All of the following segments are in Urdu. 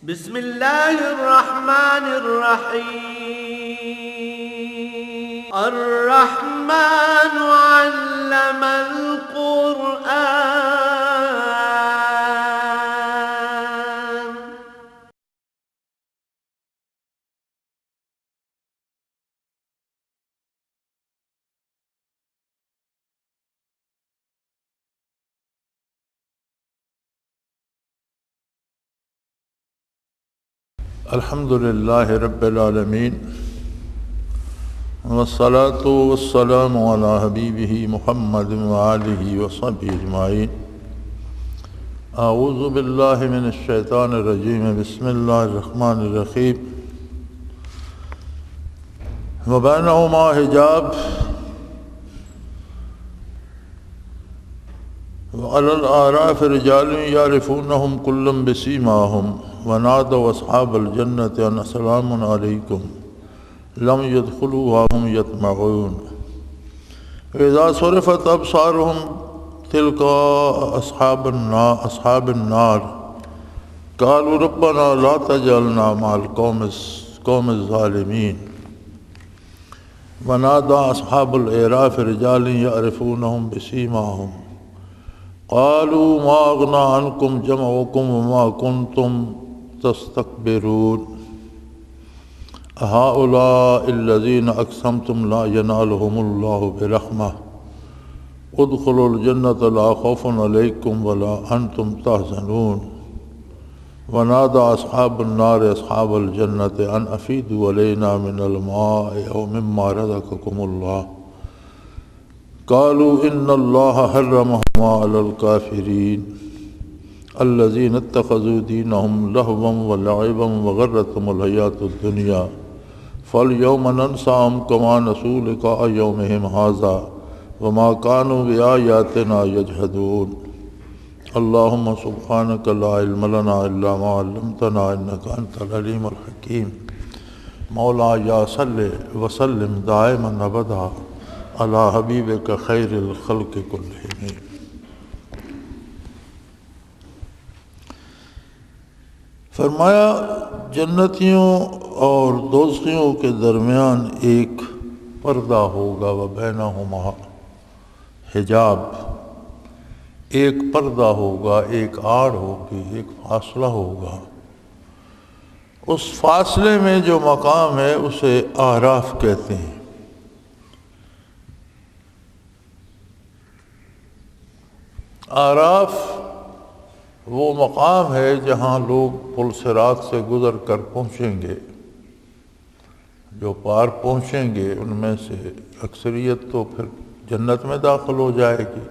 بسم الله الرحمن الرحيم. الرحمن علم القرآن. الحمد لله رب العالمين والصلاة والسلام على حبيبه محمد وآله وصحبه أجمعين. أعوذ بالله من الشيطان الرجيم. بسم الله الرحمن الرحيم. وبينهما حجاب وعلى الأعراف رجال يعرفونهم كلا بسيماهم ونادوا أصحاب الجنة أن سلام عليكم لم يدخلوها هم يطمعون. وإذا صرفت أبصارهم تلقاء أصحاب النار قالوا ربنا لا تجعلنا مع القوم الظالمين. ونادى أصحاب الأعراف رجال يعرفونهم بسيماهم قالوا ما أغنى عنكم جمعكم وما كنتم تستكبرون هؤلاء الذين أقسمتم لا ينالهم الله برحمة ادخلوا الجنة لا خوف عليكم ولا أنتم تحزنون. ونادى أصحاب النار أصحاب الجنة أن أفيدوا علينا من الماء أو مما رزقكم الله قالوا إن الله حرمهما على الكافرين الذين اتخذوا دينهم لهوا ولعبا وغرتهم الحياة الدنيا فاليوم ننساهم كما نسوا لقاء يومهم هذا وما كانوا بآياتنا يجحدون. اللهم سبحانك لا علم لنا إلا ما علمتنا إنك أنت العليم الحكيم. مولاي صل وسلم دائما أبدا على حبیبک خیر الخلق کلہم. فرمایا جنتیوں اور دوزخیوں کے درمیان ایک پردہ ہوگا وبینہما حجاب، ایک پردہ ہوگا، ایک آڑ ہوگی، ایک فاصلہ ہوگا. اس فاصلے میں جو مقام ہے اسے اعراف کہتے ہیں. اعراف وہ مقام ہے جہاں لوگ پل صراط سے گزر کر پہنچیں گے. جو پار پہنچیں گے ان میں سے اکثریت تو پھر جنت میں داخل ہو جائے گی،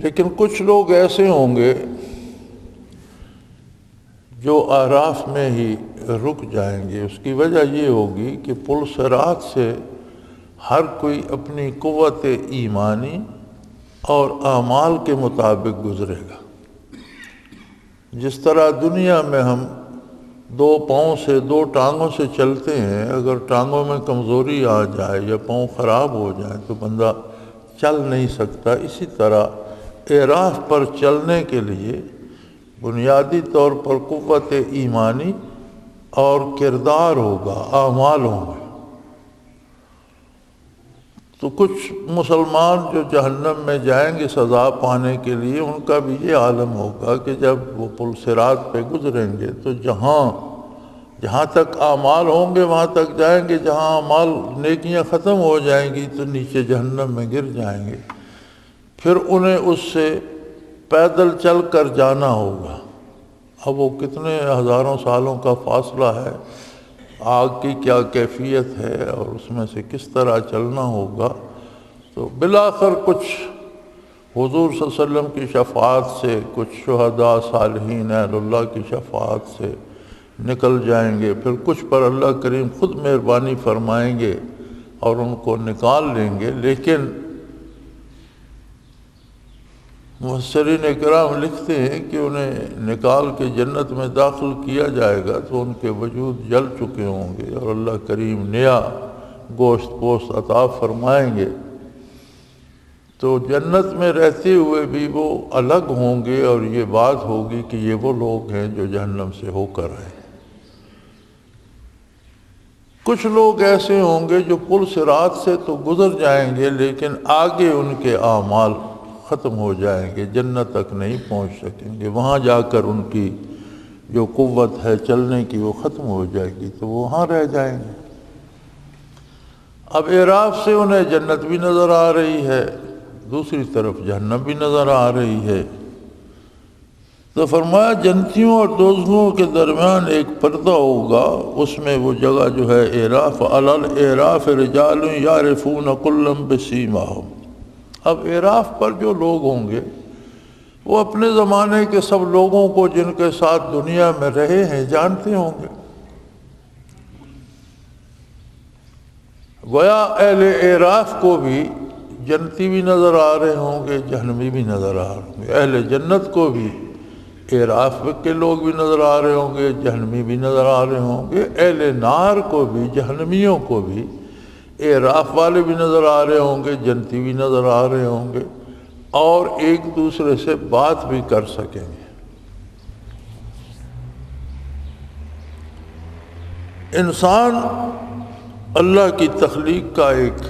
لیکن کچھ لوگ ایسے ہوں گے جو اعراف میں ہی رک جائیں گے. اس کی وجہ یہ ہوگی کہ پل صراط سے ہر کوئی اپنی قوت ایمانی اور اعمال کے مطابق گزرے گا. جس طرح دنیا میں ہم دو پاؤں سے، دو ٹانگوں سے چلتے ہیں، اگر ٹانگوں میں کمزوری آ جائے یا پاؤں خراب ہو جائے تو بندہ چل نہیں سکتا. اسی طرح اعراف پر چلنے کے لیے بنیادی طور پر قوت ایمانی اور کردار ہوگا، اعمال ہوں گے. تو کچھ مسلمان جو جہنم میں جائیں گے سزا پانے کے لیے، ان کا بھی یہ عالم ہوگا کہ جب وہ پل صراط پہ گزریں گے تو جہاں تک اعمال ہوں گے وہاں تک جائیں گے، جہاں اعمال نیکیاں ختم ہو جائیں گی تو نیچے جہنم میں گر جائیں گے. پھر انہیں اس سے پیدل چل کر جانا ہوگا. اب وہ کتنے ہزاروں سالوں کا فاصلہ ہے، آگ کی کیا کیفیت ہے اور اس میں سے کس طرح چلنا ہوگا. تو بالآخر کچھ حضور صلی اللہ علیہ وسلم کی شفاعت سے، کچھ شہداء صالحین اہل اللہ کی شفاعت سے نکل جائیں گے. پھر کچھ پر اللہ کریم خود مہربانی فرمائیں گے اور ان کو نکال لیں گے. لیکن مفسرین کرام لکھتے ہیں کہ انہیں نکال کے جنت میں داخل کیا جائے گا تو ان کے وجود جل چکے ہوں گے اور اللہ کریم نیا گوشت پوست عطا فرمائیں گے. تو جنت میں رہتے ہوئے بھی وہ الگ ہوں گے، اور یہ بات ہوگی کہ یہ وہ لوگ ہیں جو جہنم سے ہو کر آئے۔ کچھ لوگ ایسے ہوں گے جو پل صراط سے تو گزر جائیں گے، لیکن آگے ان کے اعمال ختم ہو جائیں گے، جنت تک نہیں پہنچ سکیں گے، وہاں جا کر ان کی جو قوت ہے چلنے کی وہ ختم ہو جائے گی، تو وہ وہاں رہ جائیں گے۔ اب اعراف سے انہیں جنت بھی نظر آ رہی ہے، دوسری طرف جہنم بھی نظر آ رہی ہے، تو فرمایا جنتیوں اور دوزخوں کے درمیان ایک پردہ ہوگا، اس میں وہ جگہ جو ہے اعراف، علل اعراف رجال یعرفون کلا بسیماہم۔ اب اعراف پر جو لوگ ہوں گے وہ اپنے زمانے کے سب لوگوں کو جن کے ساتھ دنیا میں رہے ہیں جانتے ہوں گے۔ گویا اہل اعراف کو بھی جنتی بھی نظر آ رہے ہوں گے، جہنمی بھی نظر آ رہے ہوں گے، اہل جنت کو بھی اعراف کے لوگ بھی نظر آ رہے ہوں گے، جہنمی بھی نظر آ رہے ہوں گے، اہل نار کو بھی، جہنمیوں کو بھی اعراف والے بھی نظر آ رہے ہوں گے، جنتی بھی نظر آ رہے ہوں گے، اور ایک دوسرے سے بات بھی کر سکیں گے۔ انسان اللہ کی تخلیق کا ایک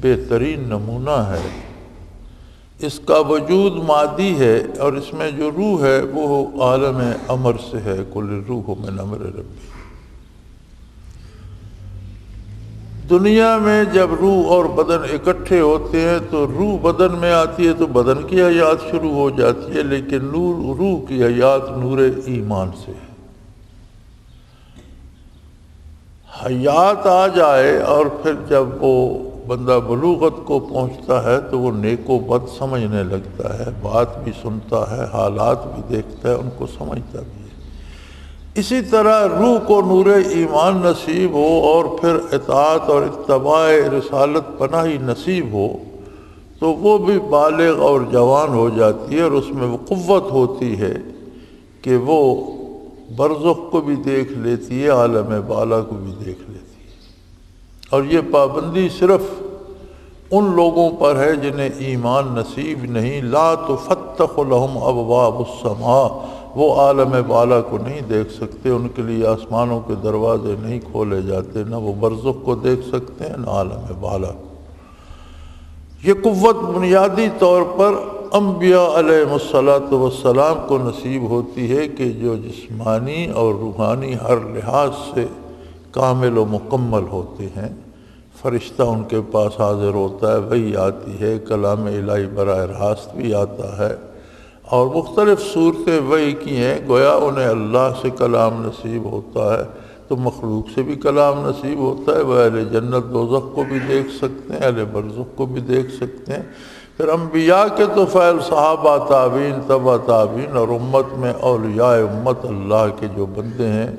بہترین نمونہ ہے، اس کا وجود مادی ہے، اور اس میں جو روح ہے وہ عالم امر سے ہے، کل روح من امر ربی۔ دنیا میں جب روح اور بدن اکٹھے ہوتے ہیں تو روح بدن میں آتی ہے تو بدن کی حیات شروع ہو جاتی ہے، لیکن روح کی حیات نور ایمان سے ہے۔ حیات آ جائے اور پھر جب وہ بندہ بلوغت کو پہنچتا ہے تو وہ نیک و بد سمجھنے لگتا ہے، بات بھی سنتا ہے، حالات بھی دیکھتا ہے، ان کو سمجھتا بھی ہے۔ اسی طرح روح کو نور ایمان نصیب ہو اور پھر اطاعت اور اتباع رسالت پناہی نصیب ہو تو وہ بھی بالغ اور جوان ہو جاتی ہے، اور اس میں وہ قوت ہوتی ہے کہ وہ برزخ کو بھی دیکھ لیتی ہے، عالم بالا کو بھی دیکھ لیتی ہے۔ اور یہ پابندی صرف ان لوگوں پر ہے جنہیں ایمان نصیب نہیں۔ لا تفتح لهم ابواب السماء، وہ عالم بالا کو نہیں دیکھ سکتے، ان کے لیے آسمانوں کے دروازے نہیں کھولے جاتے، نہ وہ برزخ کو دیکھ سکتے ہیں نہ عالم بالا کو۔ یہ قوت بنیادی طور پر انبیاء علیہ السلام کو نصیب ہوتی ہے کہ جو جسمانی اور روحانی ہر لحاظ سے کامل و مکمل ہوتے ہیں۔ فرشتہ ان کے پاس حاضر ہوتا ہے، وحی آتی ہے، کلام الہی براہ راست بھی آتا ہے، اور مختلف صورتیں وحی کی ہیں، گویا انہیں اللہ سے کلام نصیب ہوتا ہے تو مخلوق سے بھی کلام نصیب ہوتا ہے۔ وہ اہل جنت دوزخ کو بھی دیکھ سکتے ہیں، اہل برزخ کو بھی دیکھ سکتے ہیں۔ پھر انبیاء کے تو فعل صحابہ، تابعین، تبع تابعین، اور امت میں اولیاء امت اللہ کے جو بندے ہیں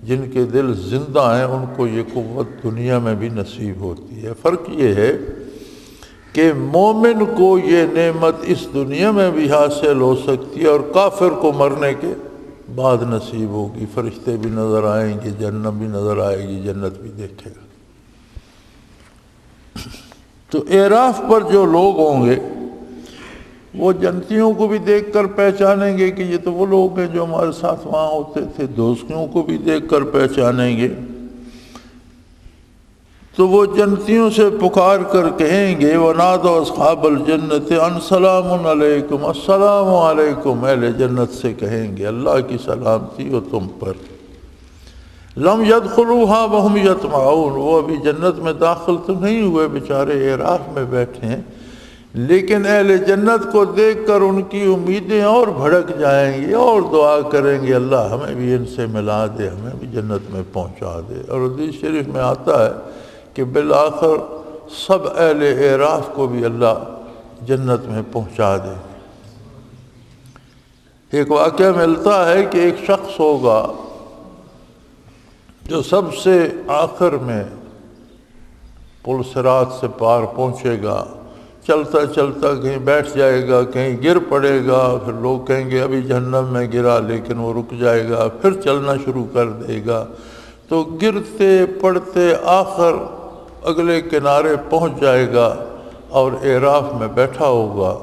جن کے دل زندہ ہیں ان کو یہ قوت دنیا میں بھی نصیب ہوتی ہے۔ فرق یہ ہے کہ مومن کو یہ نعمت اس دنیا میں بھی حاصل ہو سکتی ہے اور کافر کو مرنے کے بعد نصیب ہوگی۔ فرشتے بھی نظر آئیں گے، جہنم بھی نظر آئے گی، جنت بھی دیکھے گا۔ تو اعراف پر جو لوگ ہوں گے وہ جنتیوں کو بھی دیکھ کر پہچانیں گے کہ یہ تو وہ لوگ ہیں جو ہمارے ساتھ وہاں ہوتے تھے، دوزخیوں کو بھی دیکھ کر پہچانیں گے۔ تو وہ جنتیوں سے پکار کر کہیں گے وَنَادَوْا أَصْحَابَ الْجَنَّةِ أَنْ سَلَامٌ عَلَيْكُمْ، السلام علیکم، اہل جنت سے کہیں گے اللہ کی سلامتی ہو تم پر۔ لم يدخلوها وهم يطمعون، وہ ابھی جنت میں داخل تو نہیں ہوئے، بیچارے اعراف میں بیٹھے ہیں، لیکن اہل جنت کو دیکھ کر ان کی امیدیں اور بھڑک جائیں گی اور دعا کریں گے اللہ ہمیں بھی ان سے ملا دے، ہمیں بھی جنت میں پہنچا دے۔ اور حدیث شریف میں آتا ہے کہ بالآخر سب اہل اعراف کو بھی اللہ جنت میں پہنچا دے۔ ایک واقعہ ملتا ہے کہ ایک شخص ہوگا جو سب سے آخر میں پل صراط سے پار پہنچے گا، چلتا چلتا کہیں بیٹھ جائے گا، کہیں گر پڑے گا، پھر لوگ کہیں گے ابھی جہنم میں گرا، لیکن وہ رک جائے گا، پھر چلنا شروع کر دے گا، تو گرتے پڑتے آخر اگلے کنارے پہنچ جائے گا، اور اعراف میں بیٹھا ہوگا،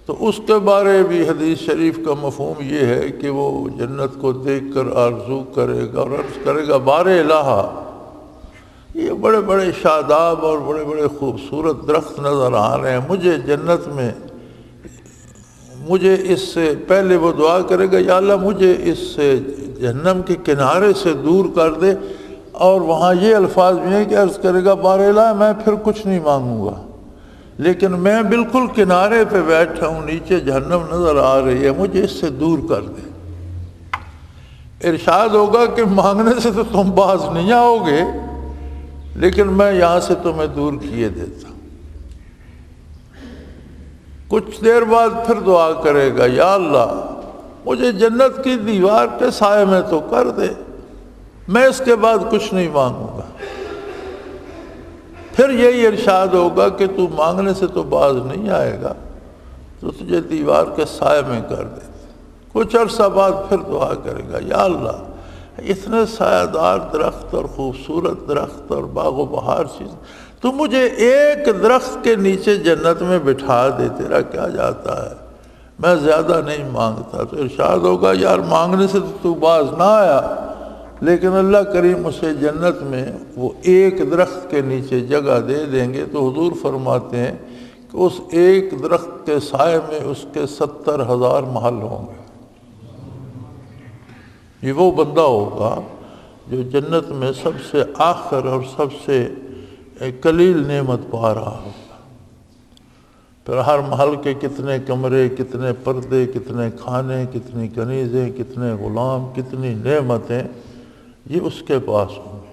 تو اس کے بارے بھی حدیث شریف کا مفہوم یہ ہے کہ وہ جنت کو دیکھ کر آرزو کرے گا اور عرض کرے گا بار الہ، یہ بڑے بڑے شاداب اور بڑے بڑے خوبصورت درخت نظر آ رہے ہیں مجھے جنت میں، مجھے اس سے پہلے وہ دعا کرے گا یا اللہ مجھے اس سے جہنم کے کنارے سے دور کر دے، اور وہاں یہ الفاظ بھی ہیں کہ عرض کرے گا بار الہ میں پھر کچھ نہیں مانگوں گا، لیکن میں بالکل کنارے پہ بیٹھا ہوں، نیچے جہنم نظر آ رہی ہے، مجھے اس سے دور کر دے۔ ارشاد ہوگا کہ مانگنے سے تو تم باز نہیں آؤ گے، لیکن میں یہاں سے تمہیں دور کیے دیتا ہوں۔ کچھ دیر بعد پھر دعا کرے گا یا اللہ مجھے جنت کی دیوار کے سائے میں تو کر دے، میں اس کے بعد کچھ نہیں مانگوں گا۔ پھر یہی ارشاد ہوگا کہ تو مانگنے سے تو باز نہیں آئے گا، تو تجھے دیوار کے سائے میں کر دے۔ کچھ عرصہ بعد پھر دعا کرے گا یا اللہ اتنے سایہ دار درخت اور خوبصورت درخت اور باغ و بہار چیز، تو مجھے ایک درخت کے نیچے جنت میں بٹھا دے، تیرا کیا جاتا ہے، میں زیادہ نہیں مانگتا۔ تو ارشاد ہوگا یار مانگنے سے تو باز نہ آیا، لیکن اللہ کریم اسے جنت میں وہ ایک درخت کے نیچے جگہ دے دیں گے۔ تو حضور فرماتے ہیں کہ اس ایک درخت کے سائے میں اس کے 70,000 محل ہوں گے۔ یہ وہ بندہ ہوگا جو جنت میں سب سے آخر اور سب سے قلیل نعمت پا رہا ہوگا۔ پھر ہر محل کے کتنے کمرے، کتنے پردے، کتنے کھانے، کتنی کنیزیں، کتنے غلام، کتنی نعمتیں یہ اس کے پاس ہوں گے۔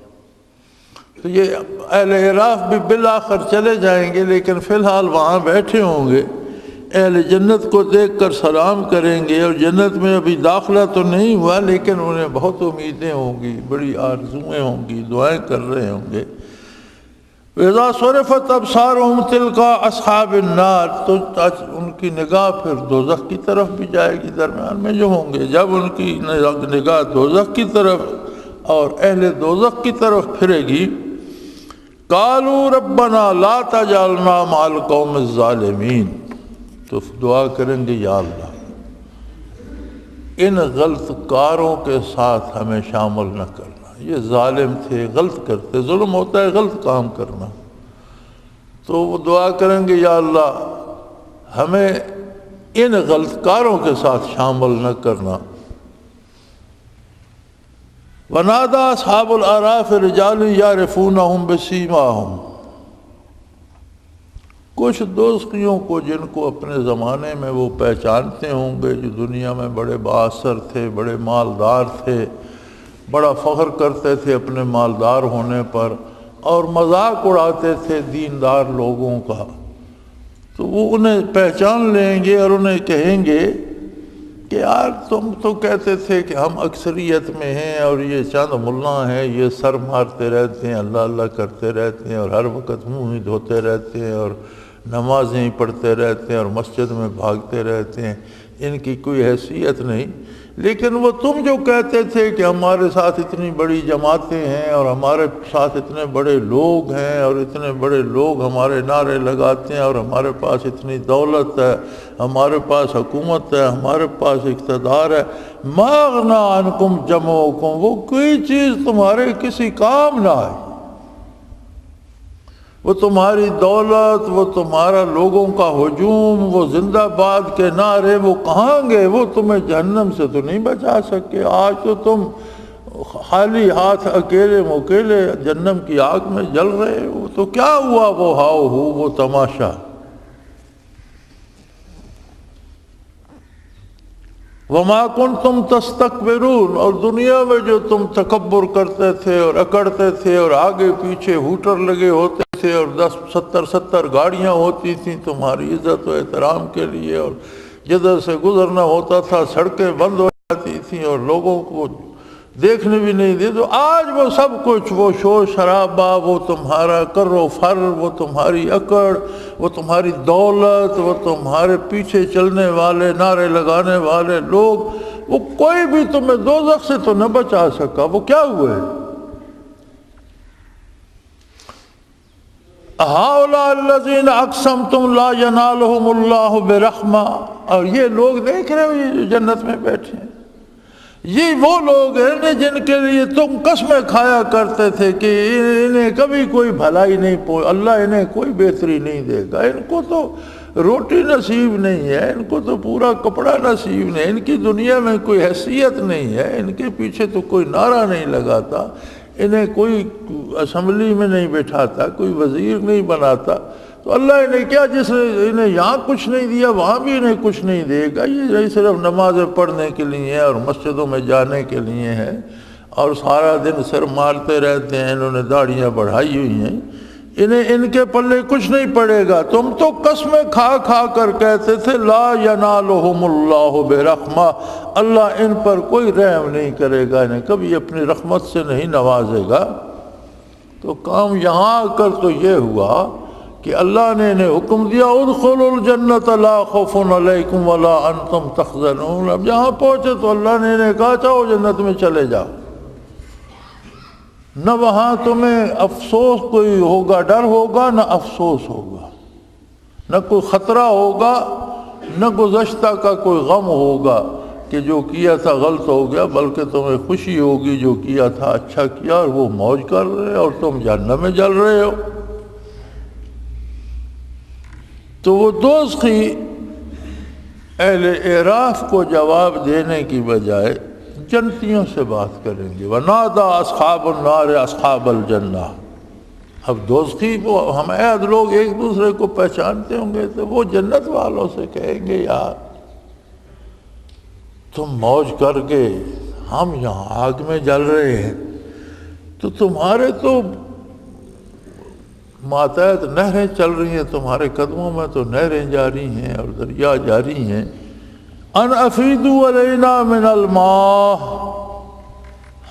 تو یہ اہل اعراف بھی بالآخر چلے جائیں گے، لیکن فی الحال وہاں بیٹھے ہوں گے، اہل جنت کو دیکھ کر سلام کریں گے، اور جنت میں ابھی داخلہ تو نہیں ہوا لیکن انہیں بہت امیدیں ہوں گی، بڑی آرزویں ہوں گی، دعائیں کر رہے ہوں گے۔ وَإِذَا صُرِفَتْ أَبْصَارُهُمْ تِلْقَاءَ أَصْحَابِ النَّارِ، تو ان کی نگاہ پھر دوزخ کی طرف بھی جائے گی، درمیان میں جو ہوں گے، جب ان کی نگاہ دوزخ کی طرف اور اہل دوزخ کی طرف پھرے گی، قَالُوا رَبَّنَا لَا تَجْعَلْنَا مَعَ الْقَوْمِ الظَّالِمِينَ، تو دعا کریں گے یا اللہ ان غلط کاروں کے ساتھ ہمیں شامل نہ کرنا، یہ ظالم تھے، غلط کرتے، ظلم ہوتا ہے غلط کام کرنا۔ تو وہ دعا کریں گے یا اللہ ہمیں ان غلط کاروں کے ساتھ شامل نہ کرنا۔ وَنَادَى أَصْحَابُ الْأَعْرَافِ رِجَالٌ يَعْرِفُونَهُمْ بِسِيمَاهُمْ، کچھ دوستیوں کو جن کو اپنے زمانے میں وہ پہچانتے ہوں گے، جو دنیا میں بڑے بااثر تھے، بڑے مالدار تھے، بڑا فخر کرتے تھے اپنے مالدار ہونے پر، اور مذاق اڑاتے تھے دیندار لوگوں کا، تو وہ انہیں پہچان لیں گے اور انہیں کہیں گے کہ یار تم تو کہتے تھے کہ ہم اکثریت میں ہیں اور یہ چند ملا ہیں، یہ سر مارتے رہتے ہیں، اللہ اللہ کرتے رہتے ہیں اور ہر وقت منہ ہی دھوتے رہتے ہیں اور نمازیں ہی پڑھتے رہتے ہیں اور مسجد میں بھاگتے رہتے ہیں، ان کی کوئی حیثیت نہیں۔ لیکن وہ تم جو کہتے تھے کہ ہمارے ساتھ اتنی بڑی جماعتیں ہیں اور ہمارے ساتھ اتنے بڑے لوگ ہیں اور اتنے بڑے لوگ ہمارے نعرے لگاتے ہیں اور ہمارے پاس اتنی دولت ہے، ہمارے پاس حکومت ہے، ہمارے پاس اقتدار ہے، ما اغنی عنکم جمعکم، وہ کوئی چیز تمہارے کسی کام نہ آئی، وہ تمہاری دولت، وہ تمہارا لوگوں کا ہجوم، وہ زندہ باد کے نعرے، وہ کہاں گئے؟ وہ تمہیں جہنم سے تو نہیں بچا سکے۔ آج تو تم خالی ہاتھ اکیلے مکیلے جہنم کی آگ میں جل رہے ہو، تو کیا ہوا وہ ہاؤ ہو، وہ تماشا؟ وَمَا كُنْتُمْ تَسْتَكْبِرُونَ، اور دنیا میں جو تم تکبر کرتے تھے اور اکڑتے تھے اور آگے پیچھے ہوٹر لگے ہوتے تھے اور 70 گاڑیاں ہوتی تھیں تمہاری عزت و احترام کے لیے، اور جدھر سے گزرنا ہوتا تھا سڑکیں بند ہو جاتی تھیں اور لوگوں کو دیکھنے بھی نہیں دی، تو آج وہ سب کچھ، وہ شور شرابہ، وہ تمہارا کر و فر، وہ تمہاری اکڑ، وہ تمہاری دولت، وہ تمہارے پیچھے چلنے والے نعرے لگانے والے لوگ، وہ کوئی بھی تمہیں دوزخ سے تو نہ بچا سکا۔ وہ کیا ہوئے؟ ہؤلاء الذین اقسمتم لا ینالہم اللہ برحمہ، اور یہ لوگ دیکھ رہے ہو یہ جو جنت میں بیٹھے ہیں، یہ وہ لوگ ہیں جن کے لیے تم قسمیں کھایا کرتے تھے کہ انہیں کبھی کوئی بھلائی نہیں اللہ انہیں کوئی بہتری نہیں دے گا، ان کو تو روٹی نصیب نہیں ہے، ان کو تو پورا کپڑا نصیب نہیں، ان کی دنیا میں کوئی حیثیت نہیں ہے، ان کے پیچھے تو کوئی نعرہ نہیں لگاتا، انہیں کوئی اسمبلی میں نہیں بٹھاتا، کوئی وزیر نہیں بناتا، تو اللہ انہیں کیا، جس نے انہیں یہاں کچھ نہیں دیا وہاں بھی انہیں کچھ نہیں دے گا، یہ صرف نمازیں پڑھنے کے لیے ہے اور مسجدوں میں جانے کے لیے ہے، اور سارا دن سر مارتے رہتے ہیں، انہوں نے داڑھیاں بڑھائی ہوئی ہیں، انہیں ان کے پلے کچھ نہیں پڑے گا۔ تم تو قسمیں کھا کھا کر کہتے تھے لا ینالہم اللہ برحمہ، اللہ ان پر کوئی رحم نہیں کرے گا، انہیں کبھی اپنی رحمت سے نہیں نوازے گا۔ تو کام یہاں آ کر تو یہ ہوا کہ اللہ نے انہیں حکم دیا ادخلوا الجنۃ لا خوف علیکم ولا انتم تحزنون۔ اب یہاں پہنچے تو اللہ نے انہیں کہا چاہو جنت میں چلے جاؤ، نہ وہاں تمہیں افسوس کوئی ہوگا، ڈر ہوگا، نہ افسوس ہوگا، نہ کوئی خطرہ ہوگا، نہ گزشتہ کا کوئی غم ہوگا کہ جو کیا تھا غلط ہو گیا، بلکہ تمہیں خوشی ہوگی جو کیا تھا اچھا کیا، اور وہ موج کر رہے اور تم جہنم میں جل رہے ہو۔ تو وہ دوزخی اہل اعراف کو جواب دینے کی بجائے جنتیوں سے بات کریں گے، وَنَادَى أَصْحَابُ النَّارِ أَصْحَابَ الْجَنَّةِ۔ اب دوزخی وہ ہمایت لوگ ایک دوسرے کو پہچانتے ہوں گے تو وہ جنت والوں سے کہیں گے یار تم موج کر کے ہم یہاں آگ میں جل رہے ہیں، تو تمہارے تو ماتحت نہریں چل رہی ہیں، تمہارے قدموں میں تو نہریں جاری ہیں اور دریا جاری ہیں، ان افیدوا علینا من الماء،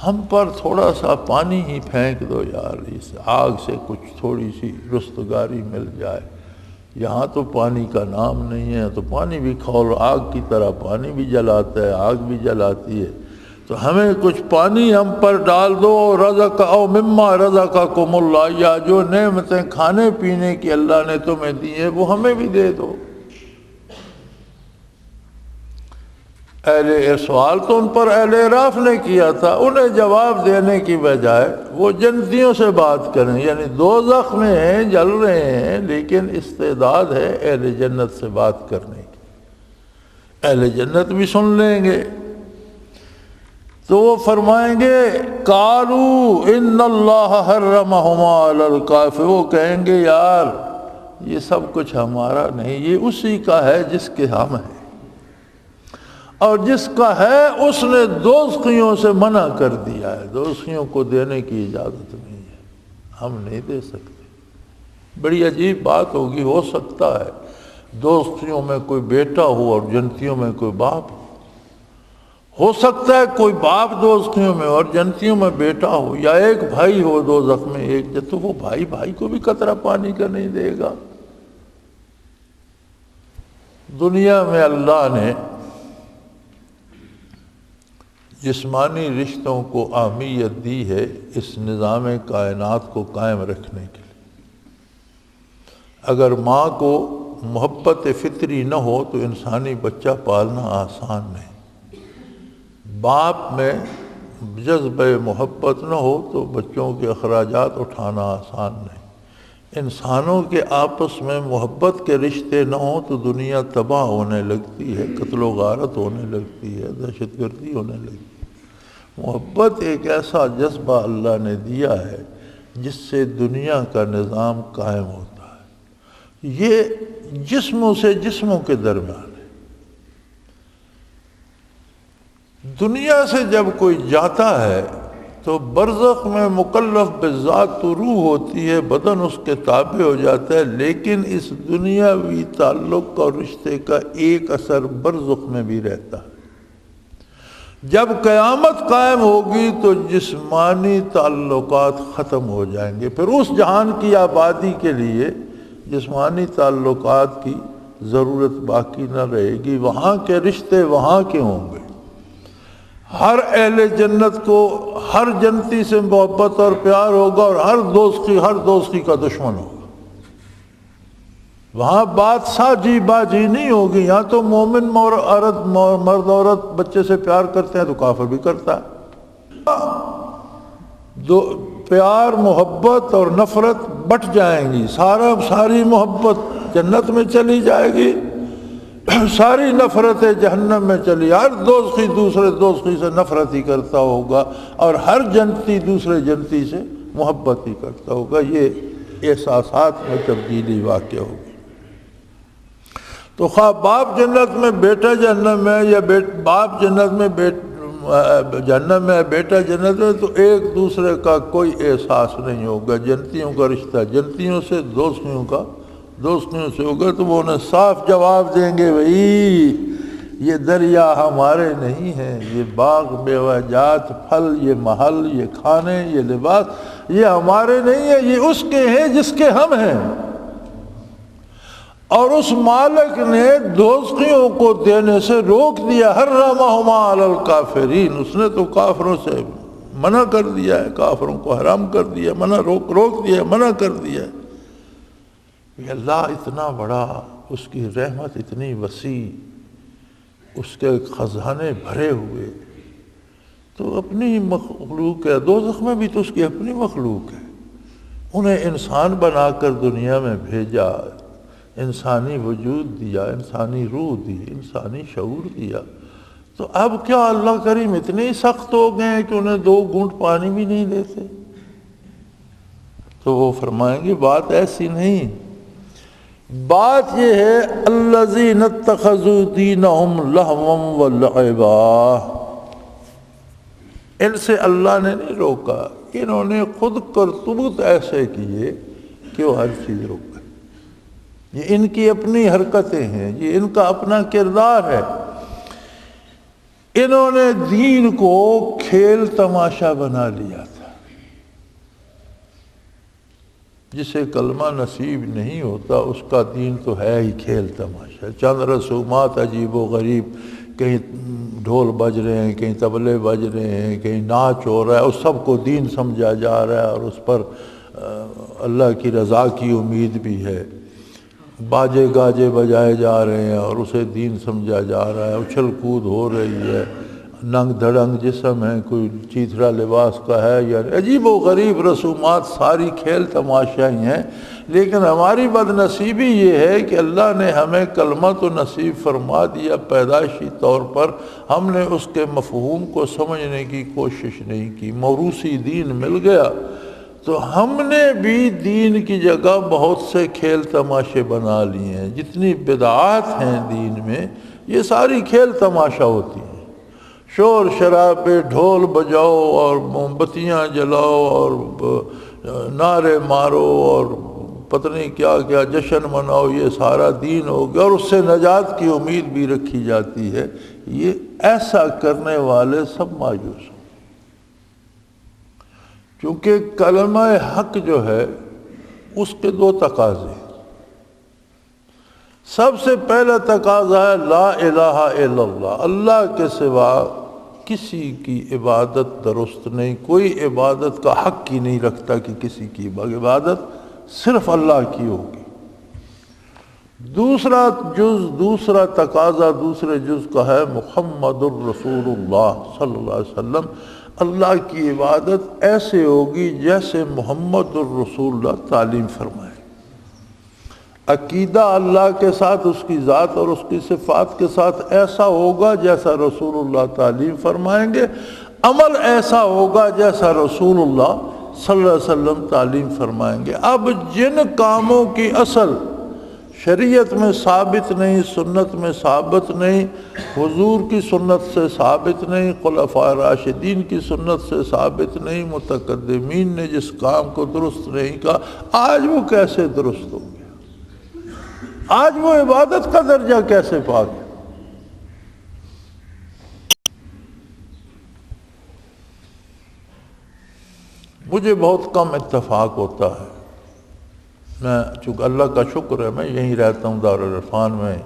ہم پر تھوڑا سا پانی ہی پھینک دو یار، اس آگ سے کچھ تھوڑی سی رستگاری مل جائے، یہاں تو پانی کا نام نہیں ہے، تو پانی بھی کھول، آگ کی طرح پانی بھی جلاتا ہے، آگ بھی جلاتی ہے، تو ہمیں کچھ پانی ہم پر ڈال دو، رزق او مما رزقکم اللہ، یا جو نعمتیں کھانے پینے کی اللہ نے تمہیں دی ہیں وہ ہمیں بھی دے دو۔ سوال تو ان پر اہل اعراف نے کیا تھا، انہیں جواب دینے کی بجائے وہ جنتیوں سے بات کریں، یعنی دوزخ میں ہیں، جل رہے ہیں، لیکن استعداد ہے اہل جنت سے بات کرنے کی، اہل جنت بھی سن لیں گے۔ تو وہ فرمائیں گے قالوا ان اللہ حرمہما علی الکافرین، وہ کہیں گے یار یہ سب کچھ ہمارا نہیں، یہ اسی کا ہے جس کے ہم ہیں، اور جس کا ہے اس نے دوزخیوں سے منع کر دیا ہے، دوزخیوں کو دینے کی اجازت نہیں ہے، ہم نہیں دے سکتے۔ بڑی عجیب بات ہوگی، ہو سکتا ہے دوزخیوں میں کوئی بیٹا ہو اور جنتیوں میں کوئی باپ ہو سکتا ہے کوئی باپ دوزخیوں میں اور جنتیوں میں بیٹا ہو، یا ایک بھائی ہو دوزخ میں ایک، تو وہ بھائی بھائی کو بھی قطرہ پانی کا نہیں دے گا۔ دنیا میں اللہ نے جسمانی رشتوں کو اہمیت دی ہے اس نظام کائنات کو قائم رکھنے کے لیے۔ اگر ماں کو محبت فطری نہ ہو تو انسانی بچہ پالنا آسان نہیں، باپ میں جذبہ محبت نہ ہو تو بچوں کے اخراجات اٹھانا آسان نہیں، انسانوں کے آپس میں محبت کے رشتے نہ ہوں تو دنیا تباہ ہونے لگتی ہے، قتل و غارت ہونے لگتی ہے، دہشت گردی ہونے لگتی ہے۔ محبت ایک ایسا جذبہ اللہ نے دیا ہے جس سے دنیا کا نظام قائم ہوتا ہے، یہ جسموں سے جسموں کے درمیان ہے۔ دنیا سے جب کوئی جاتا ہے تو برزخ میں مکلف بذات تو روح ہوتی ہے، بدن اس کے تابع ہو جاتا ہے، لیکن اس دنیاوی تعلق اور رشتے کا ایک اثر برزخ میں بھی رہتا ہے۔ جب قیامت قائم ہوگی تو جسمانی تعلقات ختم ہو جائیں گے، پھر اس جہان کی آبادی کے لیے جسمانی تعلقات کی ضرورت باقی نہ رہے گی، وہاں کے رشتے وہاں کے ہوں گے۔ ہر اہل جنت کو ہر جنتی سے محبت اور پیار ہوگا، اور ہر دوزخی کا دشمن ہوگا۔ وہاں بات ساجی باجی نہیں ہوگی. یہاں تو مومن مرد عورت بچے سے پیار کرتے ہیں تو کافر بھی کرتا ہے. پیار محبت اور نفرت بٹ جائیں گی. ساری محبت جنت میں چلی جائے گی, ساری نفرتیں جہنم میں چلی. ہر دوستی دوسرے دوستی سے نفرت ہی کرتا ہوگا اور ہر جنتی دوسرے جنتی سے محبت ہی کرتا ہوگا. یہ احساسات میں تبدیلی واقع ہوگی. تو خواہ باپ جنت میں بیٹا جہنم میں, یا باپ جنت میں جہنم میں بیٹا جنت میں, تو ایک دوسرے کا کوئی احساس نہیں ہوگا. جنتیوں کا رشتہ جنتیوں سے, دوستیوں سے ہوگا. تو وہ انہیں صاف جواب دیں گے, بھائی یہ دریا ہمارے نہیں ہیں, یہ باغ میوہ جات پھل, یہ محل, یہ کھانے, یہ لباس, یہ ہمارے نہیں ہیں, یہ اس کے ہیں جس کے ہم ہیں. اور اس مالک نے دوستیوں کو دینے سے روک دیا. حرمہما علی الکافرین, اس نے تو کافروں سے منع کر دیا ہے, کافروں کو حرام کر دیا, روک دیا, منع کر دیا. یہ اللہ اتنا بڑا, اس کی رحمت اتنی وسیع, اس کے خزانے بھرے ہوئے, تو اپنی مخلوق ہے. دوزخ میں بھی تو اس کی اپنی مخلوق ہے. انہیں انسان بنا کر دنیا میں بھیجا, انسانی وجود دیا, انسانی روح دی, انسانی شعور دیا. تو اب کیا اللہ کریم اتنے ہی سخت ہو گئے ہیں کہ انہیں 2 گھونٹ پانی بھی نہیں دیتے؟ تو وہ فرمائیں گے بات ایسی نہیں. بات یہ ہے الذین اتخذوا دینہم لہوا ولعبا, ان سے اللہ نے نہیں روکا, انہوں نے خود کرتوت ایسے کیے کہ وہ ہر چیز روک گئے. یہ ان کی اپنی حرکتیں ہیں, یہ ان کا اپنا کردار ہے. انہوں نے دین کو کھیل تماشا بنا لیا تھا. جسے کلمہ نصیب نہیں ہوتا اس کا دین تو ہے ہی کھیل تماشا. چند رسومات عجیب و غریب, کہیں ڈھول بج رہے ہیں, کہیں طبلے بج رہے ہیں, کہیں ناچ ہو رہا ہے, اس سب کو دین سمجھا جا رہا ہے اور اس پر اللہ کی رضا کی امید بھی ہے. باجے گاجے بجائے جا رہے ہیں اور اسے دین سمجھا جا رہا ہے. اچھل کود ہو رہی ہے, ننگ دھڑنگ جسم ہے, کوئی چیتھرا لباس کا ہے, یا عجیب و غریب رسومات, ساری کھیل تماشا ہی ہیں. لیکن ہماری بد نصیبی یہ ہے کہ اللہ نے ہمیں کلمہ تو نصیب فرما دیا پیدائشی طور پر, ہم نے اس کے مفہوم کو سمجھنے کی کوشش نہیں کی. موروثی دین مل گیا تو ہم نے بھی دین کی جگہ بہت سے کھیل تماشے بنا لیے ہیں. جتنی بدعات ہیں دین میں, یہ ساری کھیل تماشا ہوتی ہیں. شور شرابے, ڈھول بجاؤ اور موم بتیاں جلاؤ اور نعرے مارو اور پتہ نہیں کیا کیا جشن مناؤ, یہ سارا دین ہو گیا. اور اس سے نجات کی امید بھی رکھی جاتی ہے. یہ ایسا کرنے والے سب مایوس ہیں, کیونکہ کلمہ حق جو ہے اس کے 2 تقاضے. سب سے پہلا تقاضا ہے لا الہ الا اللہ, اللہ کے سوا کسی کی عبادت درست نہیں, کوئی عبادت کا حق ہی نہیں رکھتا کہ کسی کی عبادت صرف اللہ کی ہوگی. دوسرا تقاضا دوسرے جز کا ہے محمد الرسول اللہ صلی اللہ علیہ وسلم. اللہ کی عبادت ایسے ہوگی جیسے محمد الرسول اللہ تعلیم فرمائے. عقیدہ اللہ کے ساتھ, اس کی ذات اور اس کی صفات کے ساتھ ایسا ہوگا جیسا رسول اللہ تعلیم فرمائیں گے. عمل ایسا ہوگا جیسا رسول اللہ صلی اللہ علیہ وسلم تعلیم فرمائیں گے. اب جن کاموں کی اصل شریعت میں ثابت نہیں, سنت میں ثابت نہیں, حضور کی سنت سے ثابت نہیں, خلفاء راشدین کی سنت سے ثابت نہیں, متقدمین نے جس کام کو درست نہیں کہا, آج وہ کیسے درست ہو گیا؟ آج وہ عبادت کا درجہ کیسے پا گیا؟ مجھے بہت کم اتفاق ہوتا ہے. میں چونکہ اللہ کا شکر ہے میں یہیں رہتا ہوں دارالعرفان میں,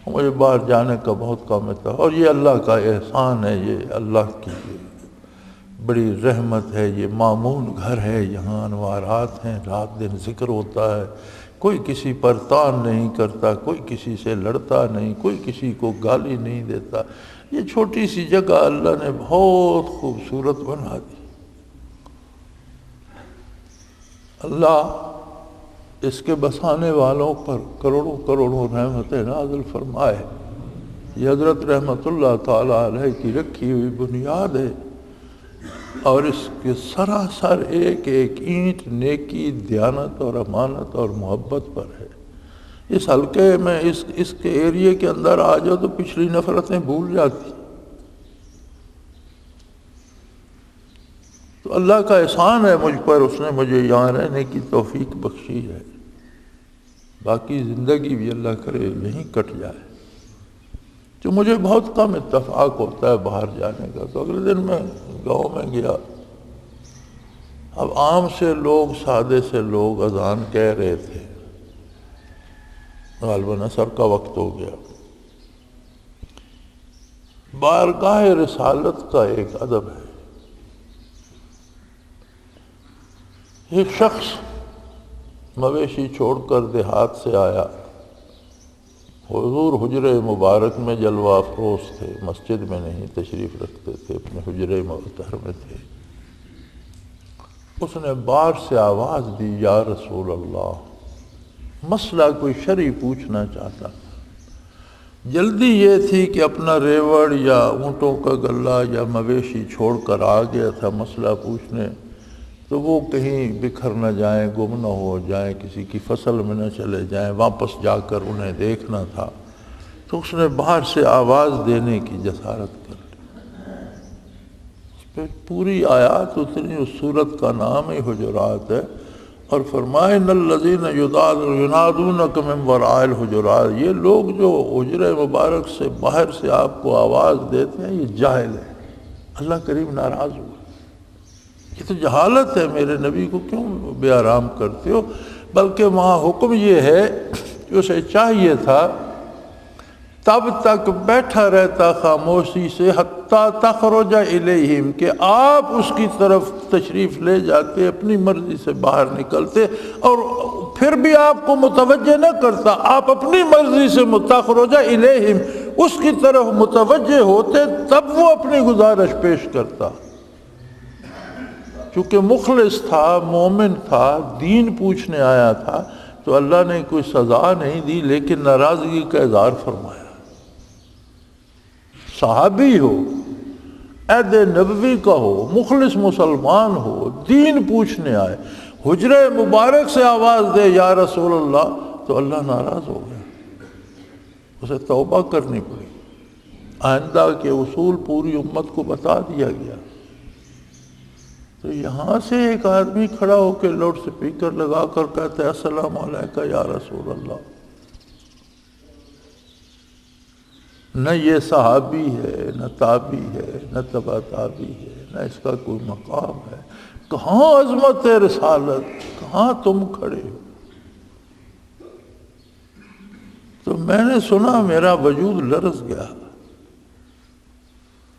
مجھے باہر جانے کا بہت کم اتفاق, اور یہ اللہ کا احسان ہے, یہ اللہ کی بڑی رحمت ہے. یہ مامون گھر ہے, یہاں انوارات ہیں, رات دن ذکر ہوتا ہے, کوئی کسی پر تان نہیں کرتا، کوئی کسی سے لڑتا نہیں، کوئی کسی کو گالی نہیں دیتا۔ یہ چھوٹی سی جگہ اللہ نے بہت خوبصورت بنا دی۔ اللہ اس کے بسانے والوں پر کروڑوں کروڑوں رحمتیں نازل فرمائے۔ یہ حضرت رحمت اللہ تعالیٰ علیہ کی رکھی ہوئی بنیاد ہے، اور اس کے سراسر ایک ایک اینٹ نیکی، دیانت اور امانت اور محبت پر ہے۔ اس حلقے میں اس کے ایریے کے اندر آ جاؤ تو پچھلی نفرتیں بھول جاتی۔ تو اللہ کا احسان ہے مجھ پر، اس نے مجھے یہاں رہنے کی توفیق بخشی ہے۔ باقی زندگی بھی اللہ کرے یہیں کٹ جائے۔ جو مجھے بہت کم اتفاق ہوتا ہے باہر جانے کا، تو اگلے دن میں گاؤں میں گیا۔ اب عام سے لوگ، سادے سے لوگ اذان کہہ رہے تھے، غالباً عصر کا وقت ہو گیا۔ بارگاہ رسالت کا ایک ادب ہے۔ ایک شخص مویشی چھوڑ کر دیہات سے آیا، حضور حجرے مبارک میں جلوہ افروز تھے، مسجد میں نہیں تشریف رکھتے تھے، اپنے حجرے مطہر میں تھے۔ اس نے باہر سے آواز دی، یا رسول اللہ، مسئلہ کوئی شرعی پوچھنا چاہتا۔ جلدی یہ تھی کہ اپنا ریوڑ یا اونٹوں کا گلہ یا مویشی چھوڑ کر آ گیا تھا مسئلہ پوچھنے، تو وہ کہیں بکھر نہ جائیں، گم نہ ہو جائیں، کسی کی فصل میں نہ چلے جائیں، واپس جا کر انہیں دیکھنا تھا۔ تو اس نے باہر سے آواز دینے کی جسارت کر لی۔ اس پہ پوری آیات اتنی، اس سورت کا نام ہی حجرات ہے، اور فرمائے ان الذین ینادونک من وراء الحجرات، یہ لوگ جو حجرے مبارک سے باہر سے آپ کو آواز دیتے ہیں یہ جاہل ہے۔ اللہ کریم ناراض ہوا، یہ تو جہالت ہے، میرے نبی کو کیوں بے آرام کرتے ہو؟ بلکہ وہاں حکم یہ ہے کہ اسے چاہیے تھا تب تک بیٹھا رہتا خاموشی سے حتیٰ تخرج الیہم، کہ آپ اس کی طرف تشریف لے جاتے، اپنی مرضی سے باہر نکلتے، اور پھر بھی آپ کو متوجہ نہ کرتا، آپ اپنی مرضی سے تخرج الیہم اس کی طرف متوجہ ہوتے، تب وہ اپنی گزارش پیش کرتا۔ چونکہ مخلص تھا، مومن تھا، دین پوچھنے آیا تھا، تو اللہ نے کوئی سزا نہیں دی، لیکن ناراضگی کا اظہار فرمایا۔ صحابی ہو، عہد نبوی کا ہو، مخلص مسلمان ہو، دین پوچھنے آئے، حجرے مبارک سے آواز دے یا رسول اللہ، تو اللہ ناراض ہو گیا، اسے توبہ کرنی پڑی۔ آئندہ کے اصول پوری امت کو بتا دیا گیا۔ تو یہاں سے ایک آدمی کھڑا ہو کے لاؤڈ سپیکر لگا کر کہتا ہے السلام علیکم یا رسول اللہ۔ نہ یہ صحابی ہے، نہ تابعی ہے، نہ تبع تابعی ہے، نہ اس کا کوئی مقام ہے۔ کہاں عظمت رسالت، کہاں تم کھڑے ہو؟ تو میں نے سنا، میرا وجود لرز گیا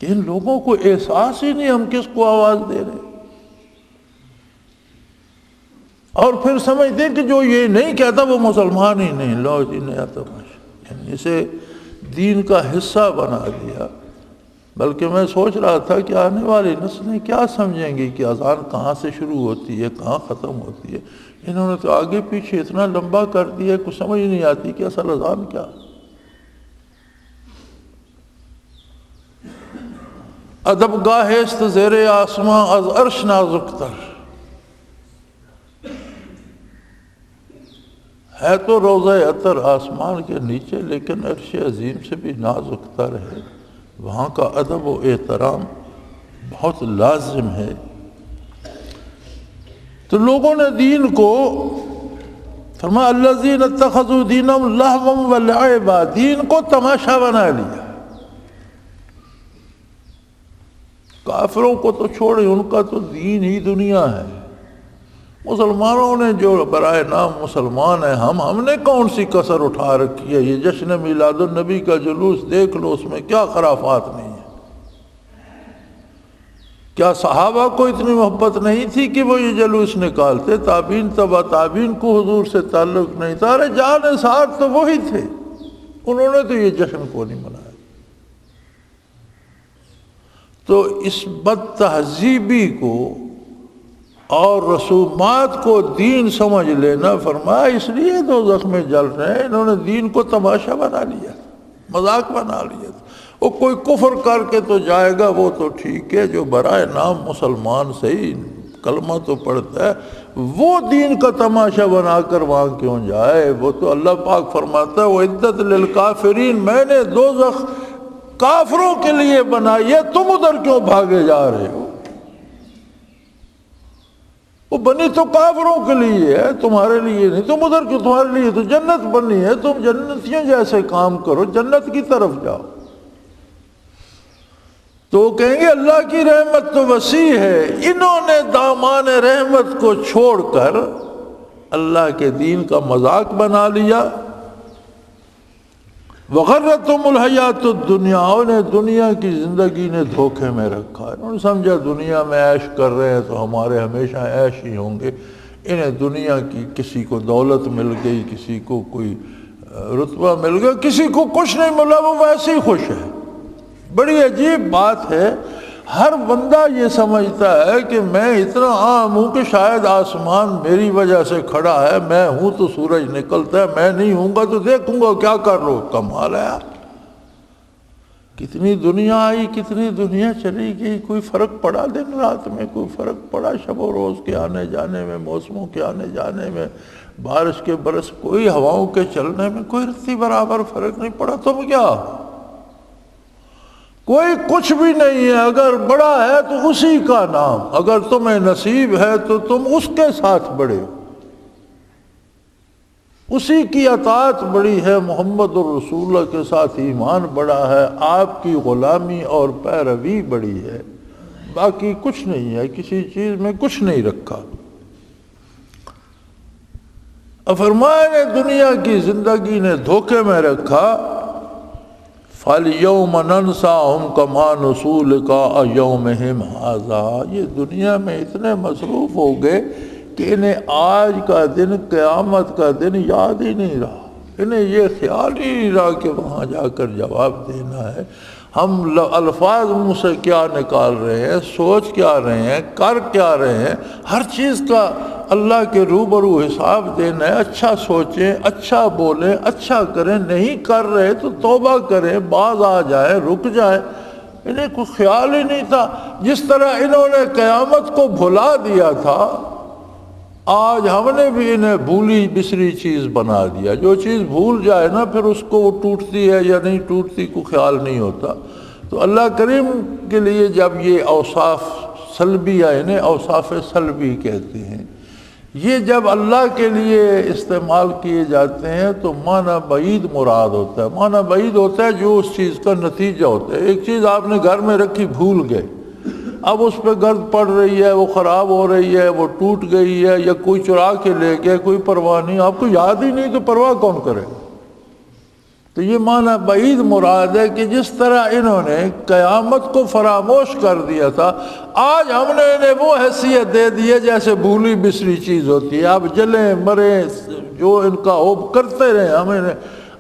کہ ان لوگوں کو احساس ہی نہیں ہم کس کو آواز دے رہے، اور پھر سمجھتے کہ جو یہ نہیں کہتا وہ مسلمان ہی نہیں۔ لو جی نیا تماشا، یعنی اسے دین کا حصہ بنا دیا۔ بلکہ میں سوچ رہا تھا کہ آنے والی نسلیں کیا سمجھیں گی کہ اذان کہاں سے شروع ہوتی ہے، کہاں ختم ہوتی ہے۔ انہوں نے تو آگے پیچھے اتنا لمبا کر دیا، کچھ سمجھ نہیں آتی کہ اصل اذان کیا۔ ادب گاہ است زیر آسماں از عرش نازک تر، ہے تو روضہ عطر آسمان کے نیچے، لیکن عرش عظیم سے بھی نازک تر ہے۔ وہاں کا ادب و احترام بہت لازم ہے۔ تو لوگوں نے دین کو فرمایا الذین اتخذوا دینہم لہوا ولعبا، دین کو تماشا بنا لیا۔ کافروں کو تو چھوڑے، ان کا تو دین ہی دنیا ہے۔ مسلمانوں نے جو برائے نام مسلمان ہیں، ہم نے کون سی کسر اٹھا رکھی ہے؟ یہ جشن میلاد النبی کا جلوس دیکھ لو، اس میں کیا خرافات نہیں ہے۔ کیا صحابہ کو اتنی محبت نہیں تھی کہ وہ یہ جلوس نکالتے؟ تابعین تبع تابعین کو حضور سے تعلق نہیں تھا، ارے جان سار تو وہی تھے، انہوں نے تو یہ جشن کو نہیں منایا۔ تو اس بد تہذیبی کو اور رسومات کو دین سمجھ لینا، فرمایا اس لیے دوزخ میں جل رہے ہیں، انہوں نے دین کو تماشا بنا لیا، مذاق بنا لیا۔ وہ کوئی کفر کر کے تو جائے گا وہ تو ٹھیک ہے، جو برائے نام مسلمان صحیح کلمہ تو پڑھتا ہے، وہ دین کا تماشا بنا کر وہاں کیوں جائے؟ وہ تو اللہ پاک فرماتا ہے وَعِدَّتْ لِلْكَافِرِينَ، میں نے دوزخ کافروں کے لیے بنائی ہے، تم ادھر کیوں بھاگے جا رہے ہو؟ وہ بنی تو کافروں کے لیے ہے، تمہارے لیے نہیں، تم ادھر کیوں؟ تمہارے لیے تو جنت بنی ہے، تم جنتیوں جیسے کام کرو، جنت کی طرف جاؤ۔ تو وہ کہیں گے اللہ کی رحمت تو وسیع ہے، انہوں نے دامان رحمت کو چھوڑ کر اللہ کے دین کا مذاق بنا لیا۔ وغرتہم الحیات الدنیا، انہیں دنیا کی زندگی نے دھوکے میں رکھا، انہوں نے سمجھا دنیا میں عیش کر رہے ہیں تو ہمارے ہمیشہ عیش ہی ہوں گے۔ انہیں دنیا کی کسی کو دولت مل گئی، کسی کو کوئی رتبہ مل گیا، کسی کو کچھ نہیں ملا، وہ ویسے ہی خوش ہے۔ بڑی عجیب بات ہے، ہر بندہ یہ سمجھتا ہے کہ میں اتنا عام ہوں کہ شاید آسمان میری وجہ سے کھڑا ہے، میں ہوں تو سورج نکلتا ہے، میں نہیں ہوں گا تو دیکھوں گا کیا کر رہا ہوں۔ کمال ہے یار، کتنی دنیا آئی، کتنی دنیا چلی گئی، کوئی فرق پڑا دن رات میں؟ کوئی فرق پڑا شب و روز کے آنے جانے میں، موسموں کے آنے جانے میں، بارش کے برس، کوئی ہواؤں کے چلنے میں کوئی رتی برابر فرق نہیں پڑا۔ تم کیا کوئی کچھ بھی نہیں ہے، اگر بڑا ہے تو اسی کا نام، اگر تمہیں نصیب ہے تو تم اس کے ساتھ بڑے ہو، اسی کی اطاعت بڑی ہے، محمد الرسول اللہ کے ساتھ ایمان بڑا ہے، آپ کی غلامی اور پیروی بڑی ہے، باقی کچھ نہیں ہے، کسی چیز میں کچھ نہیں رکھا۔ فرمایا نے دنیا کی زندگی نے دھوکے میں رکھا۔ فَالْيَوْمَ نَنْسَاهُمْ كَمَا نُسُولِكَ يَوْمِهِمْ هَذَا، یہ دنیا میں اتنے مصروف ہو گئے کہ انہیں آج کا دن، قیامت کا دن یاد ہی نہیں رہا، انہیں یہ خیال ہی نہیں رہا کہ وہاں جا کر جواب دینا ہے۔ ہم الفاظ منہ سے کیا نکال رہے ہیں، سوچ کیا رہے ہیں، کر کیا رہے ہیں، ہر چیز کا اللہ کے روبرو حساب دینا ہے۔ اچھا سوچیں، اچھا بولیں، اچھا کریں، نہیں کر رہے تو توبہ کریں، باز آ جائیں، رک جائیں۔ انہیں کوئی خیال ہی نہیں تھا، جس طرح انہوں نے قیامت کو بھلا دیا تھا، آج ہم نے بھی انہیں بھولی بسری چیز بنا دیا۔ جو چیز بھول جائے نا پھر اس کو وہ ٹوٹتی ہے یا نہیں ٹوٹتی کو خیال نہیں ہوتا۔ تو اللہ کریم کے لیے جب یہ اوصاف سلبیہ، انہیں اوصاف سلبی کہتے ہیں، یہ جب اللہ کے لیے استعمال کیے جاتے ہیں تو معنی بعید مراد ہوتا ہے۔ معنی بعید ہوتا ہے جو اس چیز کا نتیجہ ہوتا ہے۔ ایک چیز آپ نے گھر میں رکھی، بھول گئے، اب اس پہ گرد پڑ رہی ہے، وہ خراب ہو رہی ہے، وہ ٹوٹ گئی ہے، یا کوئی چرا کے لے گیا، کوئی پرواہ نہیں، آپ کو یاد ہی نہیں تو پرواہ کون کرے؟ تو یہ معنی بعید مراد ہے کہ جس طرح انہوں نے قیامت کو فراموش کر دیا تھا، آج ہم نے انہیں وہ حیثیت دے دی ہے جیسے بھولی بسری چیز ہوتی ہے۔ آپ جلیں مریں، جو ان کا ہو کرتے رہیں،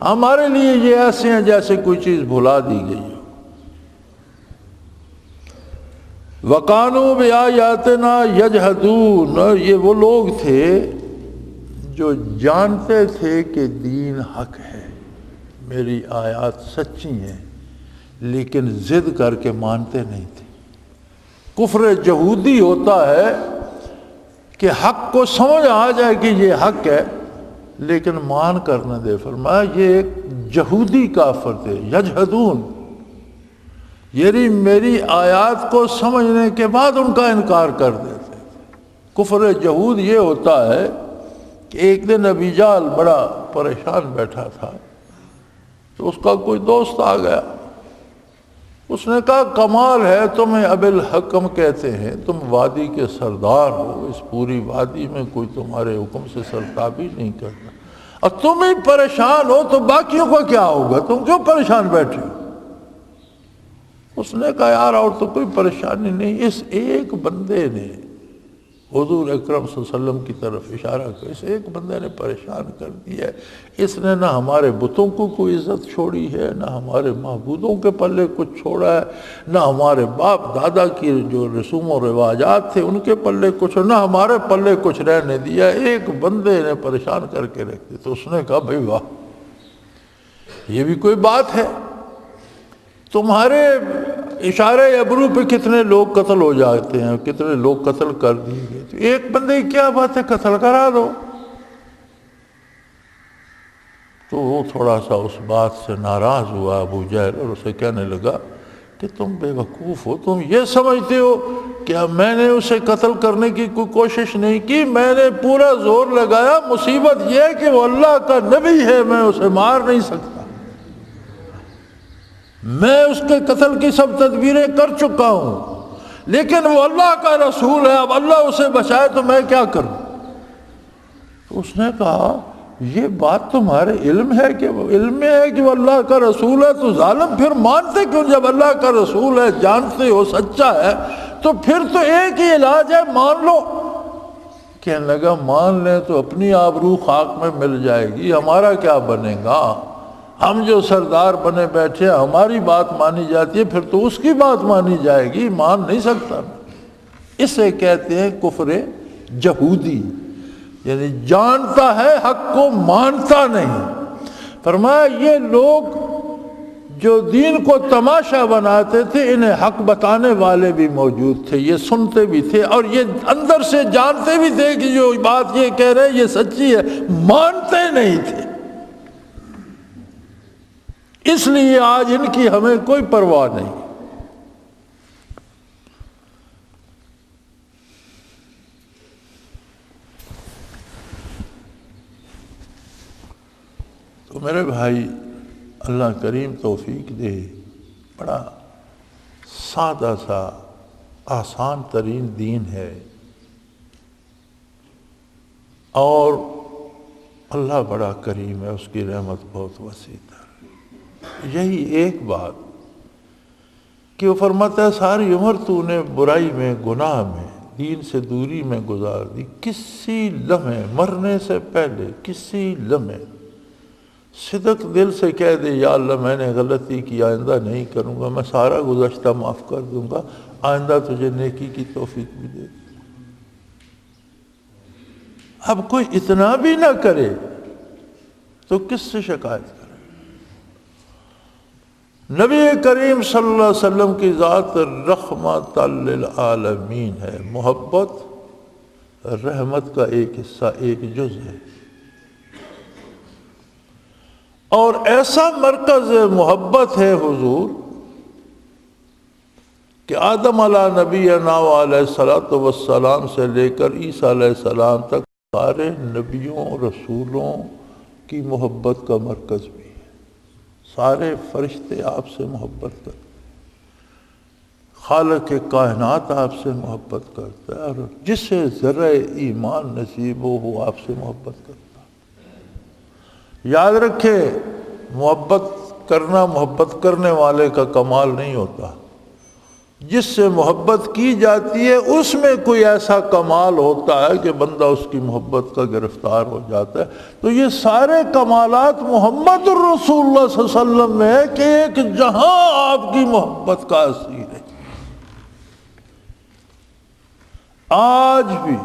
ہمارے لیے یہ ایسے ہیں جیسے کوئی چیز بھلا دی گئی ہے۔ وَقَانُوا بِآيَاتِنَا يَجْحَدُونَ، یہ وہ لوگ تھے جو جانتے تھے کہ دین حق ہے، میری آیات سچی ہیں، لیکن ضد کر کے مانتے نہیں تھے۔ کفر جہودی ہوتا ہے کہ حق کو سمجھ آ جائے کہ یہ حق ہے لیکن مان کر نہ دے۔ فرمایا یہ ایک جہودی کافر تھے، یجحدون، یعنی میری آیات کو سمجھنے کے بعد ان کا انکار کر دیتے تھے۔ کفر جہود یہ ہوتا ہے کہ ایک دن ابی جہل بڑا پریشان بیٹھا تھا، تو اس کا کوئی دوست آ گیا، اس نے کہا کمال ہے، تمہیں ابی الحکم کہتے ہیں، تم وادی کے سردار ہو، اس پوری وادی میں کوئی تمہارے حکم سے سرتابی نہیں کرتا، اور تم ہی پریشان ہو تو باقیوں کا کیا ہوگا؟ تم کیوں پریشان بیٹھے ہو؟ اس نے کہا یار اور تو کوئی پریشانی نہیں، اس ایک بندے نے حضور اکرم صلی اللہ علیہ وسلم کی طرف اشارہ کر، اس ایک بندے نے پریشان کر دیا ہے، اس نے نہ ہمارے بتوں کو کوئی عزت چھوڑی ہے، نہ ہمارے معبودوں کے پلے کچھ چھوڑا ہے، نہ ہمارے باپ دادا کی جو رسوم و رواجات تھے ان کے پلے کچھ، نہ ہمارے پلے کچھ رہنے دیا، ایک بندے نے پریشان کر کے رکھ دی۔ تو اس نے کہا بھائی واہ، یہ بھی کوئی بات ہے، تمہارے اشارے ابرو پہ کتنے لوگ قتل ہو جاتے ہیں، کتنے لوگ قتل کر دیے گئے، تو ایک بندے کی کیا بات ہے، قتل کرا دو۔ تو وہ تھوڑا سا اس بات سے ناراض ہوا ابو جہل، اور اسے کہنے لگا کہ تم بے وقوف ہو، تم یہ سمجھتے ہو کہ میں نے اسے قتل کرنے کی کوئی کوشش نہیں کی، میں نے پورا زور لگایا، مصیبت یہ ہے کہ وہ اللہ کا نبی ہے، میں اسے مار نہیں سکتا، میں اس کے قتل کی سب تدبیریں کر چکا ہوں، لیکن وہ اللہ کا رسول ہے، اب اللہ اسے بچائے تو میں کیا کروں۔ تو اس نے کہا یہ بات تمہارے علم ہے کہ وہ اللہ کا رسول ہے، تو ظالم پھر مانتے کیوں؟ جب اللہ کا رسول ہے، جانتے ہو سچا ہے، تو پھر تو ایک ہی علاج ہے، مان لو۔ کہنے لگا مان لیں تو اپنی آبرو خاک میں مل جائے گی، ہمارا کیا بنے گا؟ ہم جو سردار بنے بیٹھے ہیں، ہماری بات مانی جاتی ہے، پھر تو اس کی بات مانی جائے گی، مان نہیں سکتا۔ اسے کہتے ہیں کفر جہودی، یعنی جانتا ہے حق کو مانتا نہیں۔ فرمایا یہ لوگ جو دین کو تماشا بناتے تھے، انہیں حق بتانے والے بھی موجود تھے، یہ سنتے بھی تھے اور یہ اندر سے جانتے بھی تھے کہ جو بات یہ کہہ رہے ہیں یہ سچی ہے، مانتے نہیں تھے۔ اس لیے آج ان کی ہمیں کوئی پرواہ نہیں۔ تو میرے بھائی، اللہ کریم توفیق دے، بڑا سادہ سا آسان ترین دین ہے، اور اللہ بڑا کریم ہے، اس کی رحمت بہت وسیع ہے۔ یہی ایک بات کہ وہ فرماتا ہے ساری عمر تو نے برائی میں، گناہ میں، دین سے دوری میں گزار دی، کسی لمحے مرنے سے پہلے کسی لمحے صدق دل سے کہہ دے یا اللہ میں نے غلطی کی، آئندہ نہیں کروں گا، میں سارا گزشتہ معاف کر دوں گا، آئندہ تجھے نیکی کی توفیق بھی دے دوں۔ اب کوئی اتنا بھی نہ کرے تو کس سے شکایت کرے؟ نبی کریم صلی اللہ علیہ وسلم کی ذات رحمت للعالمین ہے، محبت رحمت کا ایک حصہ، ایک جز ہے، اور ایسا مرکز محبت ہے حضور کہ آدم علیہ نبینا علیہ الصلوۃ والسلام سے لے کر عیسیٰ علیہ السلام تک سارے نبیوں رسولوں کی محبت کا مرکز بھی ہے۔ سارے فرشتے آپ سے محبت کرتے، خالق کائنات آپ سے محبت کرتا ہے، اور جسے ذرہ ایمان نصیب ہو وہ آپ سے محبت کرتا ہے۔ یاد رکھے، محبت کرنا محبت کرنے والے کا کمال نہیں ہوتا، جس سے محبت کی جاتی ہے اس میں کوئی ایسا کمال ہوتا ہے کہ بندہ اس کی محبت کا گرفتار ہو جاتا ہے۔ تو یہ سارے کمالات محمد الرسول اللہ صلی اللہ علیہ وسلم میں ہے کہ ایک جہاں آپ کی محبت کا اثیر ہے۔ آج بھی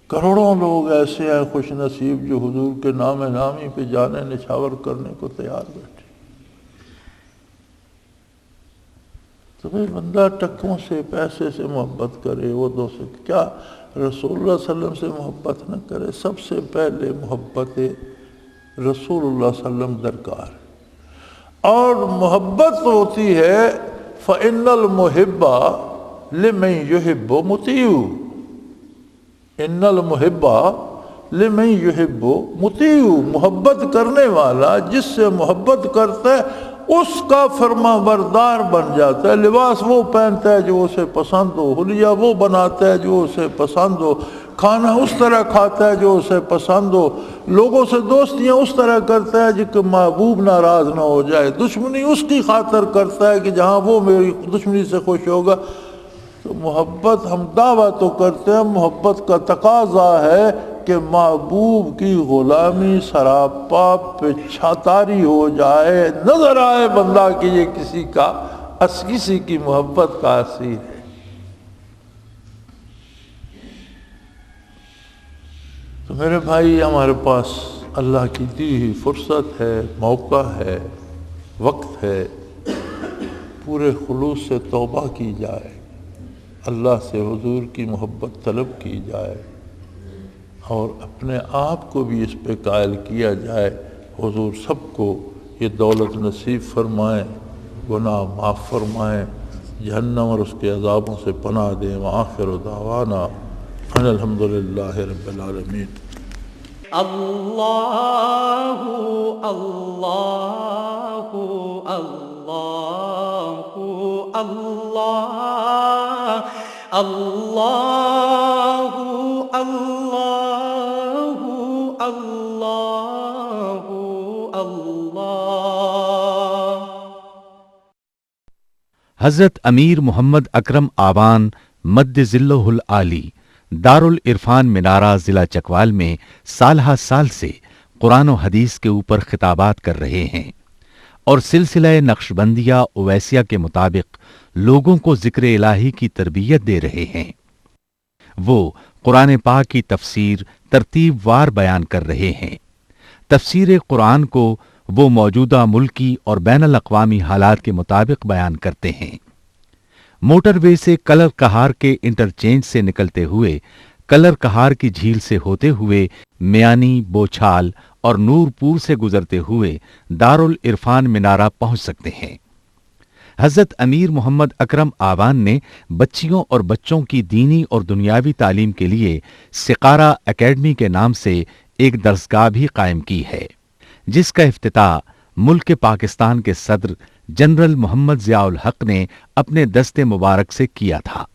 کروڑوں لوگ ایسے ہیں خوش نصیب جو حضور کے نام نامی پہ جانے نچھاور کرنے کو تیار بیٹھے۔ تو بھئی بندہ ٹکوں سے، پیسے سے محبت کرے، وہ دو سے کیا رسول اللہ صلی اللہ علیہ وسلم سے محبت نہ کرے؟ سب سے پہلے محبت رسول اللہ صلی اللہ علیہ وسلم درکار ہے، اور محبت ہوتی ہے فَإِنَّ الْمُحِبَّ لِمَنْ يُحِبُّ مُطِيعُ، إِنَّ الْمُحِبَّ لِمَنْ يُحِبُّ مُطِيعُ، محبت کرنے والا جس سے محبت کرتا ہے اس کا فرما بردار بن جاتا ہے۔ لباس وہ پہنتا ہے جو اسے پسند ہو، حلیہ وہ بناتا ہے جو اسے پسند ہو، کھانا اس طرح کھاتا ہے جو اسے پسند ہو، لوگوں سے دوستیاں اس طرح کرتا ہے کہ محبوب ناراض نہ ہو جائے، دشمنی اس کی خاطر کرتا ہے کہ جہاں وہ میری دشمنی سے خوش ہوگا۔ تو محبت ہم دعویٰ تو کرتے ہیں، محبت کا تقاضا ہے کہ محبوب کی غلامی سراپا پچھا تاری ہو جائے، نظر آئے بندہ کہ یہ کسی کی محبت کا اسیر ہے۔ تو میرے بھائی، ہمارے پاس اللہ کی دی ہوئی فرصت ہے، موقع ہے، وقت ہے، پورے خلوص سے توبہ کی جائے، اللہ سے حضور کی محبت طلب کی جائے، اور اپنے آپ کو بھی اس پہ قائل کیا جائے۔ حضور سب کو یہ دولت نصیب فرمائیں، گناہ معاف فرمائیں، جہنم اور اس کے عذابوں سے پناہ دیں۔ وآخر دعوانا ان الحمدللہ رب العالمین۔ اللہ اللہ اللہ اللہ اللہ اللہ اللہ اللہ۔ حضرت امیر محمد اکرم آوان مد ذلہ العالی دارالعرفان منارہ ضلع چکوال میں سالہ سال سے قرآن و حدیث کے اوپر خطابات کر رہے ہیں اور سلسلہ نقشبندیہ اویسیہ کے مطابق لوگوں کو ذکر الہی کی تربیت دے رہے ہیں۔ وہ قرآن پاک کی تفسیر ترتیب وار بیان کر رہے ہیں۔ تفسیر قرآن کو وہ موجودہ ملکی اور بین الاقوامی حالات کے مطابق بیان کرتے ہیں۔ موٹر وے سے کلر کہار کے انٹرچینج سے نکلتے ہوئے، کلر کہار کی جھیل سے ہوتے ہوئے، میانی، بوچھال اور نورپور سے گزرتے ہوئے دارالعرفان منارہ پہنچ سکتے ہیں۔ حضرت امیر محمد اکرم آوان نے بچیوں اور بچوں کی دینی اور دنیاوی تعلیم کے لیے سقارہ اکیڈمی کے نام سے ایک درسگاہ بھی قائم کی ہے، جس کا افتتاح ملک پاکستان کے صدر جنرل محمد ضیاء الحق نے اپنے دست مبارک سے کیا تھا۔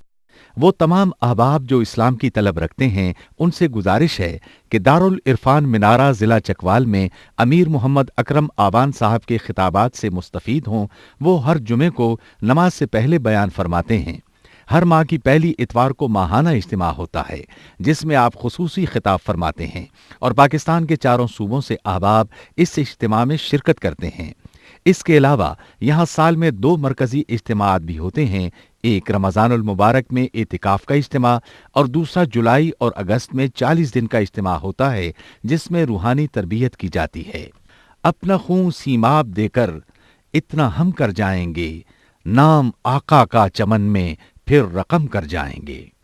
وہ تمام احباب جو اسلام کی طلب رکھتے ہیں، ان سے گزارش ہے کہ دارالعرفان منارہ ضلع چکوال میں امیر محمد اکرم آوان صاحب کے خطابات سے مستفید ہوں۔ وہ ہر جمعے کو نماز سے پہلے بیان فرماتے ہیں۔ ہر ماہ کی پہلی اتوار کو ماہانہ اجتماع ہوتا ہے، جس میں آپ خصوصی خطاب فرماتے ہیں اور پاکستان کے چاروں صوبوں سے احباب اس اجتماع میں شرکت کرتے ہیں۔ اس کے علاوہ یہاں سال میں 2 مرکزی اجتماعات بھی ہوتے ہیں، ایک رمضان المبارک میں اعتکاف کا اجتماع اور دوسرا جولائی اور اگست میں 40 دن کا اجتماع ہوتا ہے، جس میں روحانی تربیت کی جاتی ہے۔ اپنا خون سیماب دے کر اتنا ہم کر جائیں گے، نام آقا کا چمن میں پھر رقم کر جائیں گے۔